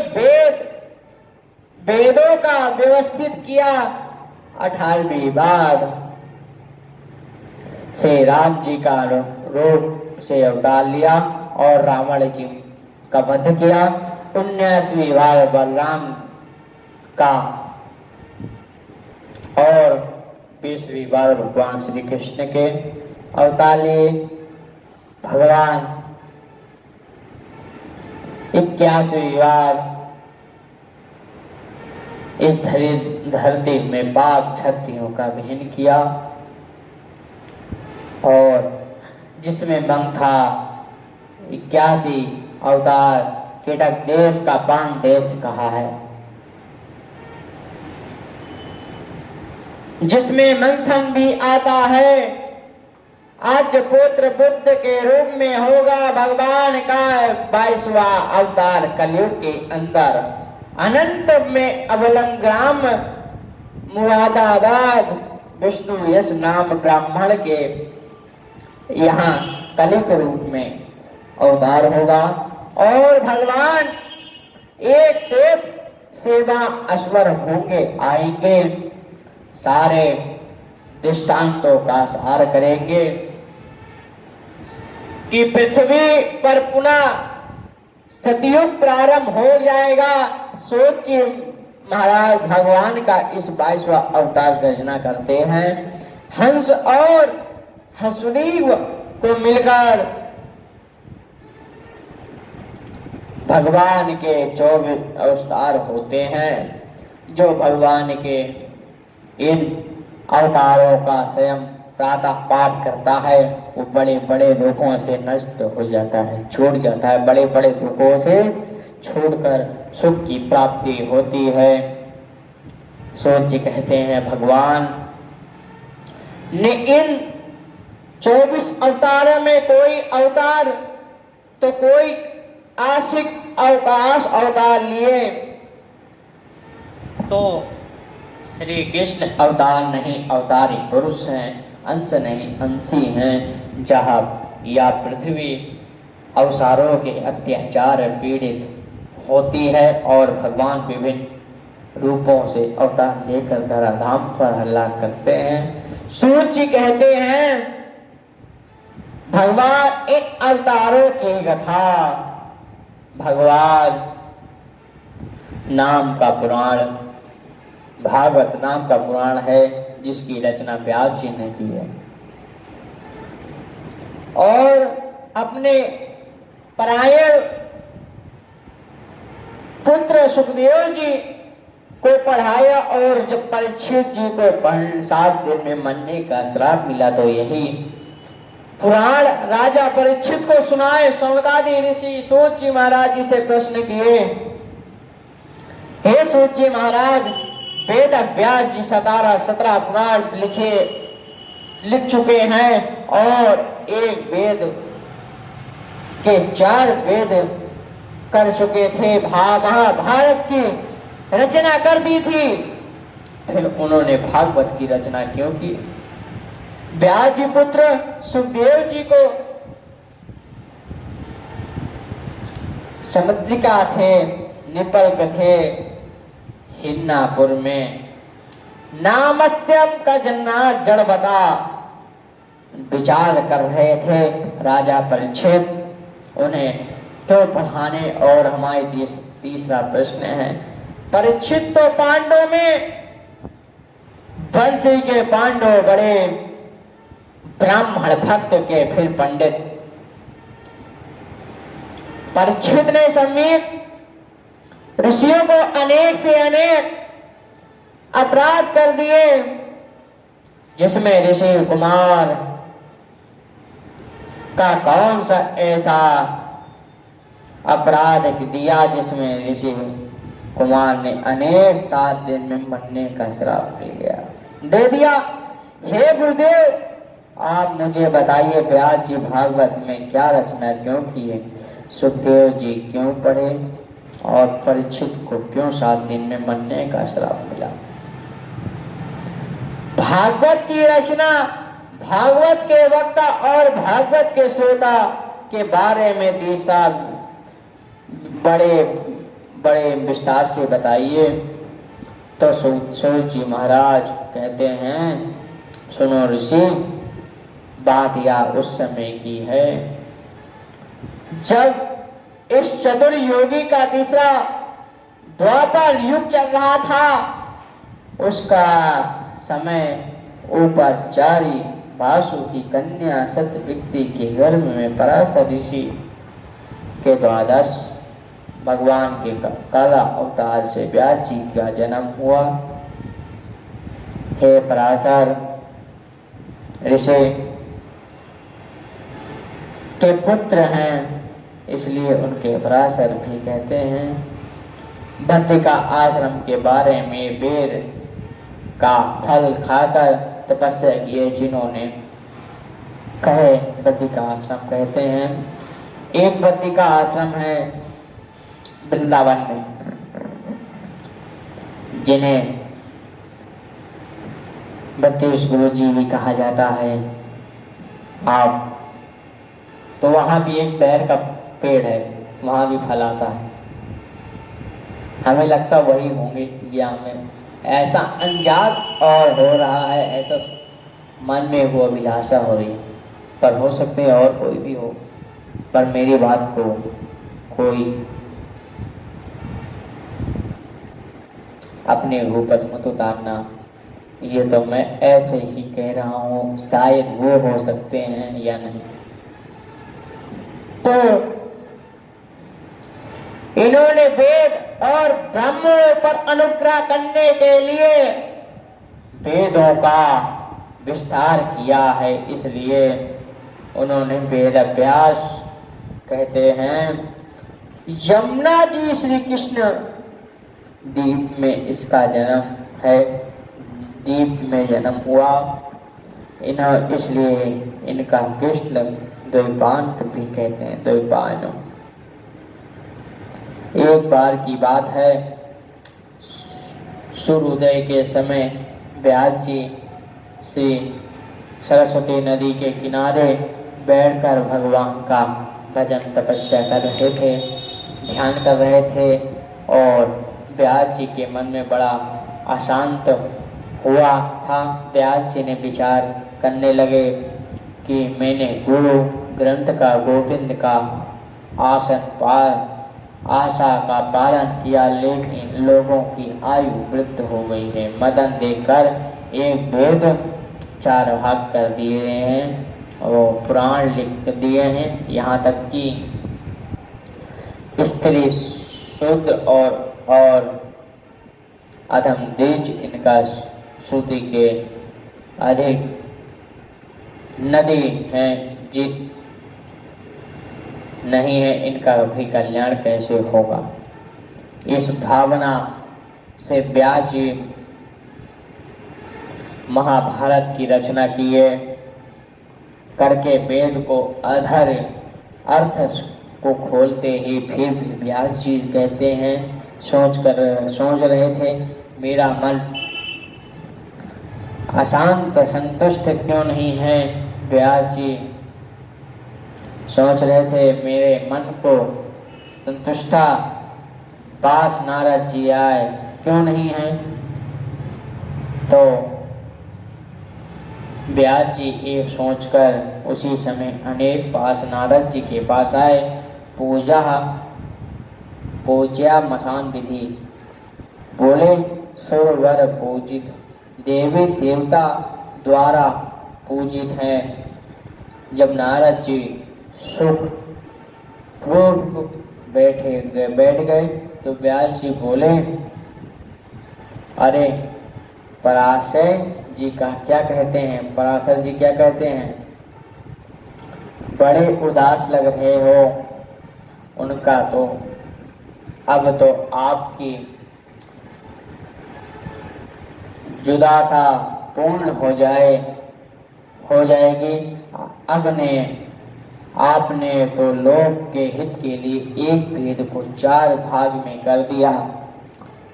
S1: वेदों का व्यवस्थित किया। 18वीं बार से राम जी का रूप से अवतार लिया और रावण जी का वध किया। 19वीं बार बलराम का और 20वीं बार भगवान श्री कृष्ण के अवतार लिए। भगवान 81वीं बार इस धरती में पाप क्षत्रियों का वहन किया और जिसमें मंथा 81 अवतार कीटक देश का 5 देश कहा है, जिसमें मंथन भी आता है। आज पुत्र बुद्ध के रूप में होगा भगवान का 22वां अवतार कलयुग के अंदर। अनंत में अबलम ग्राम मुरादाबाद विष्णु यश नाम ब्राह्मण के यहाँ कलिक रूप में अवतार होगा और भगवान एक से सेवा अश्वर होंगे आएंगे, सारे दृष्टांतों का सार करेंगे कि पृथ्वी पर पुनः सतयुग प्रारंभ हो जाएगा। सोचिए महाराज भगवान का इस 22वां अवतार घोषणा करते हैं। हंस और हंसुरीव को मिलकर भगवान के 24 अवतार होते हैं। जो भगवान के इन अवतारों का स्वयं प्रातः पाठ करता है वो बड़े बड़े दुखों से नष्ट हो जाता है, छूट जाता है। बड़े बड़े दुखों से छोड़कर सुख की प्राप्ति होती है। सूर्य जी कहते हैं भगवान ने इन 24 अवतारों में कोई अवतार तो कोई आशिक अवकाश अवतार लिए तो श्री कृष्ण अवतार नहीं, अवतारी पुरुष हैं, अंश नहीं अंशी हैं। जहाँ या पृथ्वी अवसारों के अत्याचार पीड़ित होती है और भगवान विभिन्न रूपों से अवतार लेकर धराधाम पर हल्ला करते हैं। सूर्य जी कहते हैं भगवान इन अवतारों की कथा भगवान नाम का पुराण, भागवत नाम का पुराण है जिसकी रचना व्यास जी ने की है और अपने परायण पुत्र सुखदेव जी को पढ़ाया और जब परीक्षित जी को 7 दिन में मरने का श्राप मिला तो यही पुराण राजा परीक्षित को सुनाए। सौनकादि ऋषि सूत जी महाराज जी से प्रश्न किए, हे सूत जी महाराज, वेद व्यास जी 17 पुराण लिख चुके हैं और एक वेद के 4 वेद कर चुके थे, महाभारत की रचना कर दी थी, फिर उन्होंने भागवत की रचना क्यों की? व्यास जी पुत्र सुखदेव जी को समुद्रिका थे, निपल्क थे, हिन्नापुर में नामत्यम का जन्ना जड़ बता विचार कर रहे थे राजा परीक्षित। उन्हें तो पढ़ाने और हमारे तीसरा प्रश्न है, परीक्षित तो पांडवों में वंशी के पांडव बड़े ब्राह्मण भक्त के फिर पंडित। परीक्षित ने समीप ऋषियों को अनेक से अनेक अपराध कर दिए, जिसमें ऋषि कुमार का कौन सा ऐसा अपराध दिया जिसमें ऋषि कुमार ने अनेक 7 दिन में मरने का श्राप दे दिया। हे गुरुदेव, आप मुझे बताइए व्यास जी भागवत में क्या रचना क्यों की है, सुखदेव जी क्यों पढ़े और परीक्षित को क्यों 7 दिन में मरने का श्राप मिला। भागवत की रचना भागवत के वक्ता और भागवत के श्रोता के बारे में तीसरा बड़े बड़े विस्तार से बताइए। तो सूत जी महाराज कहते हैं, सुनो ऋषि, बात या उस समय की है जब इस चतुर योगी का तीसरा द्वापर युग चल रहा था। उसका समय उपाचारी वासु की कन्या सत्यवती के गर्भ में पराशर ऋषि के द्वादश भगवान के काला अवतार से व्यास जी का जन्म हुआ। हे पराशर ऋषि के पुत्र हैं, इसलिए उनके पराशर भी कहते हैं। बद्रिका आश्रम के बारे में वेद का फल खाकर तपस्या किए जिन्होंने कहे बद्रिका आश्रम कहते हैं। एक बद्रिका आश्रम है वृंदावन में, जिन्हें 32 गुरु जी भी कहा जाता है। आप तो वहां भी एक बैर का पेड़ है, वहां भी फल आता है। हमें लगता वही होंगे या हमें ऐसा अंजाद और हो रहा है, ऐसा मन में वो अभिलाषा हो रही है, पर हो सकते हैं और कोई भी हो। पर मेरी बात को कोई अपने ऊपर मत उतारना, ये तो मैं ऐसे ही कह रहा हूँ, शायद वो हो सकते हैं या नहीं। तो इन्होंने वेद और ब्राह्मणों पर अनुग्रह करने के लिए वेदों का विस्तार किया है, इसलिए उन्होंने वेद अभ्यास कहते हैं। यमुना जी श्री कृष्ण द्वीप में इसका जन्म है, द्वीप में जन्म हुआ इन्हें, इसलिए इनका कृष्ण द्वैपायन भी कहते हैं, द्वैपायन। एक बार की बात है, सूर्योदय के समय व्यास जी श्री सरस्वती नदी के किनारे बैठकर भगवान का भजन तपस्या कर रहे थे, ध्यान कर रहे थे। और व्यास जी के मन में बड़ा अशांत हुआ था। व्यास जी ने विचार करने लगे कि मैंने गुरु ग्रंथ का गोविंद का आशा का पालन किया, लेकिन लोगों की आयु वृद्ध हो गई है। मदन देखकर एक वेद 4 भाग कर दिए हैं और पुराण लिख दिए हैं, यहाँ तक कि स्त्री शुद्ध और अधम द्विज इनका श्रुति के अधिक नदी हैं, जित नहीं है इनका भी कल्याण कैसे होगा। इस भावना से व्यास जी महाभारत की रचना किए करके वेद को अधर अर्थ को खोलते ही फिर भी व्यास जी कहते हैं, सोच रहे थे मेरा मन अशांत संतुष्ट क्यों नहीं है। व्यास जी सोच रहे थे मेरे मन को संतुष्टा पास नारद जी आए क्यों नहीं है। तो व्यास जी ये सोचकर उसी समय अनेक पास नारद जी के पास आए। पूजा मसान विधि बोले, सुरवर पूजित देवी देवता द्वारा पूजित हैं। जब नारद जी सुख पूर्व बैठ गए तो व्यास जी बोले, अरे पराशर जी का क्या कहते हैं, पराशर जी क्या कहते हैं, बड़े उदास लग रहे हो। उनका तो अब तो आपकी जुदासा पूर्ण हो जाए, हो जाएगी। आपने तो लोक के हित के लिए एक वेद को 4 भाग में कर दिया।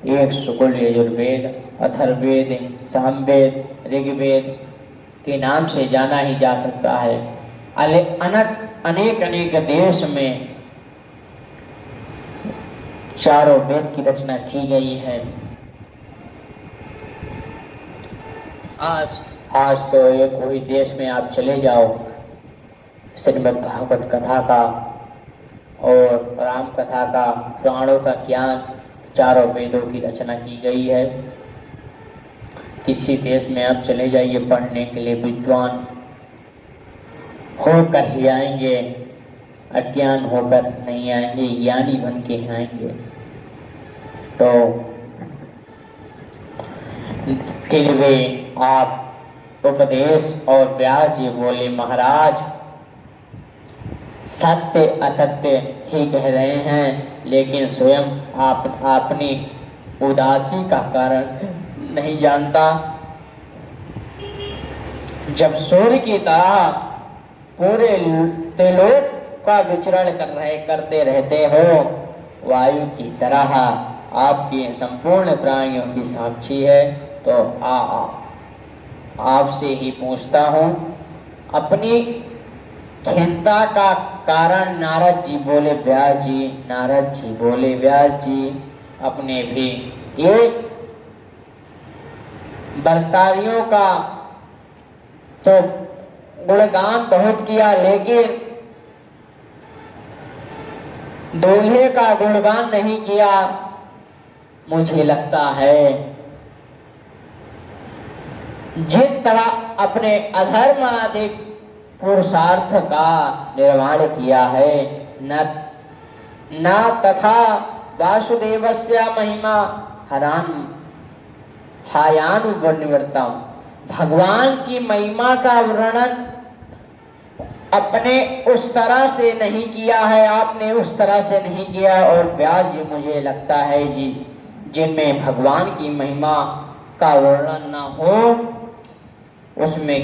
S1: एक शुक्ल यजुर्वेद, अथर्ववेद, सामवेद, ऋग्वेद के नाम से जाना ही जा सकता है। अनेक अनेक देश में चारों वेद की रचना की गई है। आज तो एक कोई देश में आप चले जाओ, श्रीमद् भागवत कथा का और राम कथा का, पुराणों का ज्ञान, चारों वेदों की रचना की गई है। किसी देश में आप चले जाइए पढ़ने के लिए, विद्वान होकर ही आएंगे, अज्ञान होकर नहीं आएंगे, ज्ञानी बन के आएंगे। तो फिर वे आप उपदेश और व्यास जी बोले, महाराज सत्य असत्य ही कह रहे हैं, लेकिन स्वयं आप अपनी उदासी का कारण नहीं जानता। जब सूर्य की तरह पूरे त्रिलोक का विचरण करते रहते हो, वायु की तरह आपकी संपूर्ण प्राणियों की साक्षी है। तो आपसे ही पूछता हूँ, अपनी खिन्नता का कारण नारद जी बोले व्यास जी, नारद जी बोले व्यास जी, अपने भी एक बरसारियों का तो गुणगान बहुत किया, लेकिन दूल्हे का गुणगान नहीं किया। मुझे लगता है जिस तरह अपने अधर्म आदि पुरुषार्थ का निर्माण किया है, न तथा वासुदेवस्य महिमा हायानुवर्णितम, भगवान की महिमा का वर्णन अपने उस तरह से नहीं किया है, आपने उस तरह से नहीं किया। और व्यास जी मुझे लगता है जी, जिनमें भगवान की महिमा का वर्णन न हो, उसमें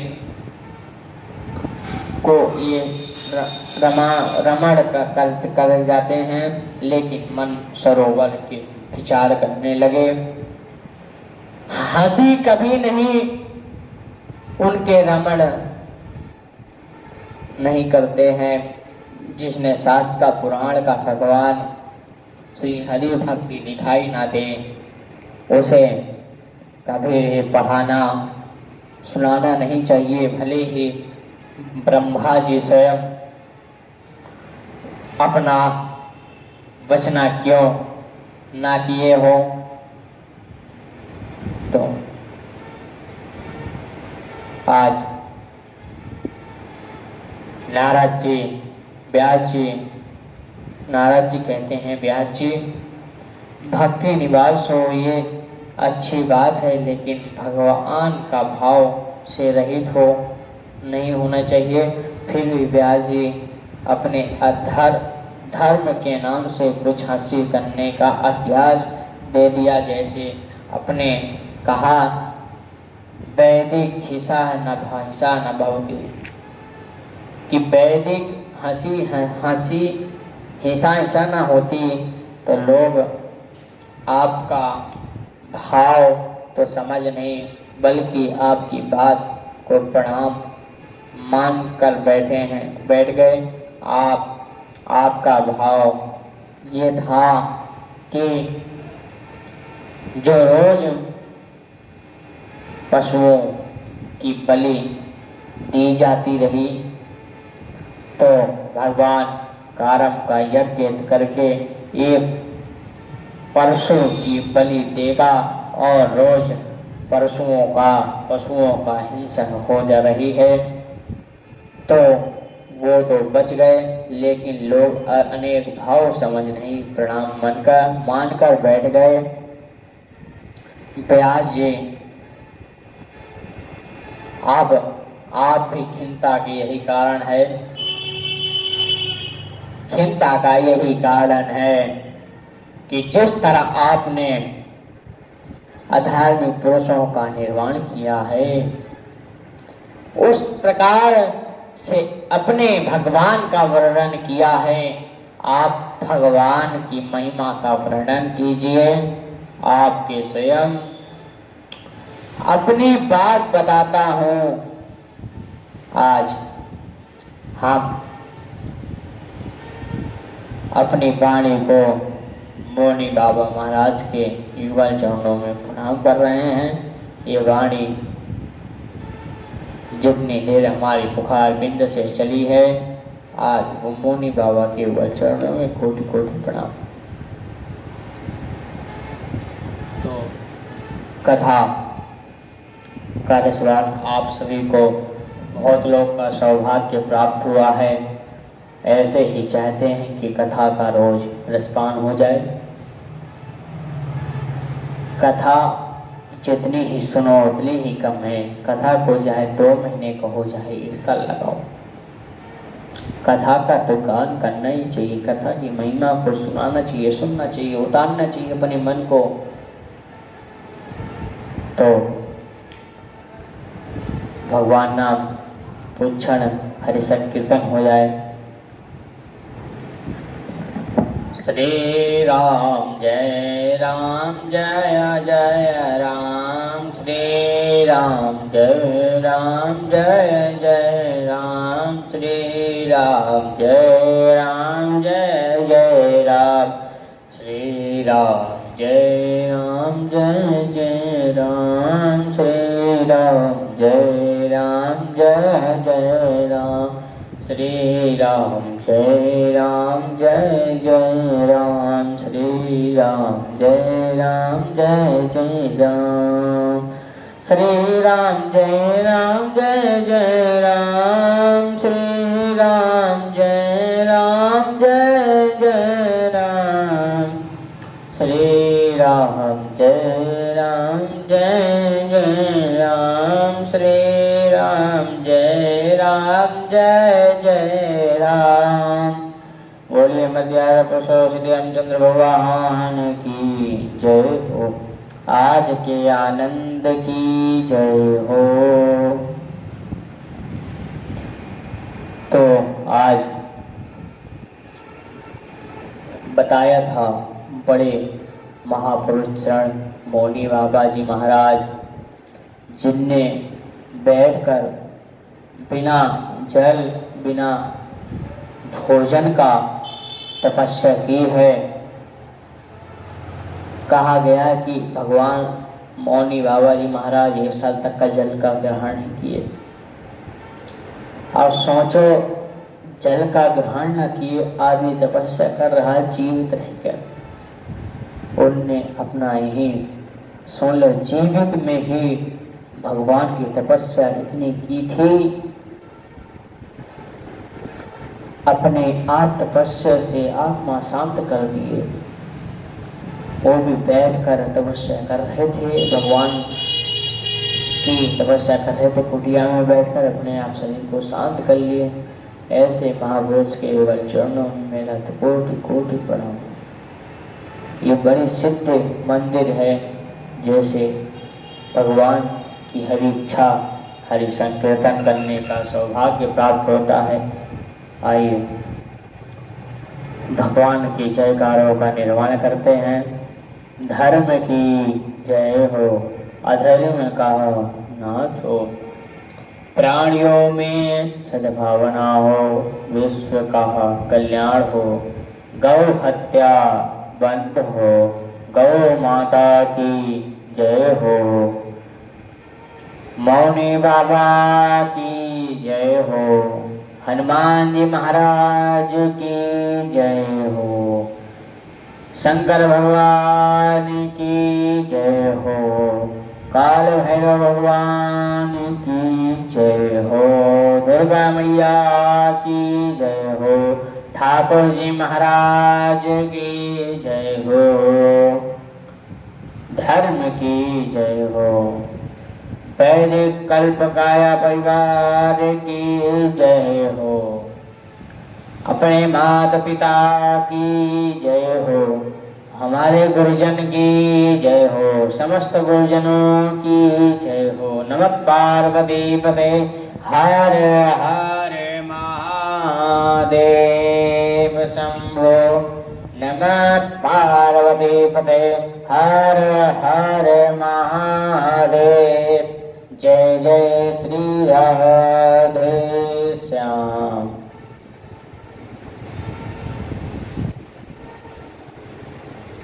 S1: को ये रमण का कल्प कर जाते हैं। लेकिन मन सरोवर के विचार करने लगे। हंसी कभी नहीं उनके रमण नहीं करते हैं। जिसने शास्त्र का, पुराण का भगवान श्री हरि भक्ति दिखाई ना दे, उसे कभी पढ़ाना सुनाना नहीं चाहिए। भले ही ब्रह्मा जी स्वयं अपना बचना क्यों ना किए हो। तो आज नारद जी व्यास जी, नारद जी कहते हैं व्यास जी, भक्ति निवास हो ये अच्छी बात है, लेकिन भगवान का भाव से रहित हो नहीं होना चाहिए। फिर भी व्यास जी अपने धर्म के नाम से कुछ हासिल करने का अभ्यास दे दिया। जैसे अपने कहा, वैदिक हिंसा न भवति, कि वैदिक हंसी हिंसा न होती तो लोग आपका भाव तो समझ नहीं, बल्कि आपकी बात को प्रणाम मान कर बैठ गए। आपका भाव ये था कि जो रोज पशुओं की बलि दी जाती रही, तो भगवान कारम का यज्ञ करके एक परशु की बलि देगा और रोज पशुओं का हिंसा हो जा रही है। तो वो तो बच गए, लेकिन लोग अनेक भाव समझ नहीं प्रणाम मानकर बैठ गए। व्यास जी, आप भी खिन्नता की यही कारण है, खिन्नता का यही कारण है कि जिस तरह आपने अधार्मिक पुरुषों का निर्माण किया है, उस प्रकार से अपने भगवान का वर्णन किया है। आप भगवान की महिमा का वर्णन कीजिए। आपके स्वयं अपनी बात बताता हूँ। आज हम अपनी वाणी को मौनी बाबा महाराज के युगल चरणों में प्रणाम कर रहे हैं। ये वाणी जितनी देर हमारी पुकार बिंद से चली है, आज वो मौनी बाबा के युगल चरणों में कोटि कोटि प्रणाम। तो कथा का रसवान आप सभी को बहुत लोग का सौभाग्य प्राप्त हुआ है। ऐसे ही चाहते हैं कि कथा का रोज रसपान हो जाए। कथा जितनी ही सुनो उतनी ही कम है। कथा को चाहे 2 महीने का हो चाहे 1 साल लगाओ, कथा का तो गान करना ही चाहिए। कथा की महिमा को सुनाना चाहिए, सुनना चाहिए, उतारना चाहिए अपने मन को। तो भगवान नाम उच्चारण हरि संकीर्तन हो जाए। श्री राम जय जय राम, श्री राम जय जय राम, श्री राम जय जय राम, श्री राम जय जय राम, श्री राम जय जय राम, श्री राम जय जय राम, श्री राम जय जय राम, श्री राम जय जय राम, श्री राम जय जय राम, श्री राम जय जय राम, श्री राम जय जय राम। बोलिए मध्यार प्रसव श्री रामचंद्र भगवान की जय हो। आज के आनंद की जय हो। तो आज बताया था बड़े महापुरुष मौनी बाबा जी महाराज, जिनने बैठकर बिना जल बिना भोजन का तपस्या की है। कहा गया कि भगवान मौनी बाबा जी महाराज 1 साल तक का जल का ग्रहण नहीं किए। और सोचो, जल का ग्रहण न किए आदमी तपस्या कर रहा है जीवित रहकर। उनने अपना ही सुन लो, जीवित में ही भगवान की तपस्या इतनी की थी, अपने आप तपस्या से आत्मा शांत कर दिए। वो भी बैठकर तपस्या कर रहे थे, भगवान की तपस्या कर रहे थे। कुटिया में बैठकर अपने आप शरीर को शांत कर लिए। ऐसे महापुरुष के चरणों में मेरा तो कोटि कोटि प्रणाम। ये बड़ी सिद्ध मंदिर है। जैसे भगवान की हरि इच्छा हरि संकीर्तन करने का सौभाग्य प्राप्त होता है। आइए भगवान की जयकारों का निर्माण करते हैं। धर्म की जय हो, अधर्म का नाश हो, प्राणियों में सद्भावना हो, विश्व का कल्याण हो, गौ हत्या बंद हो, गौ माता की जय हो, मौनी बाबा की जय हो, हनुमान जी महाराज की जय हो, शंकर भगवान की जय हो, काल भैरव भगवान की जय हो, दुर्गा मैया की जय हो, ठाकुर जी महाराज की जय हो, धर्म की जय हो, वैदिक कल्प काया परिवार की जय हो, अपने माता पिता की जय हो, हमारे गुरुजन की जय हो, समस्त गुरुजनों की जय हो। नमः पार्वती पते हर हर महादेव शंभो। नमः पार्वती पते। हर हर महादेव। जय जय श्री राम।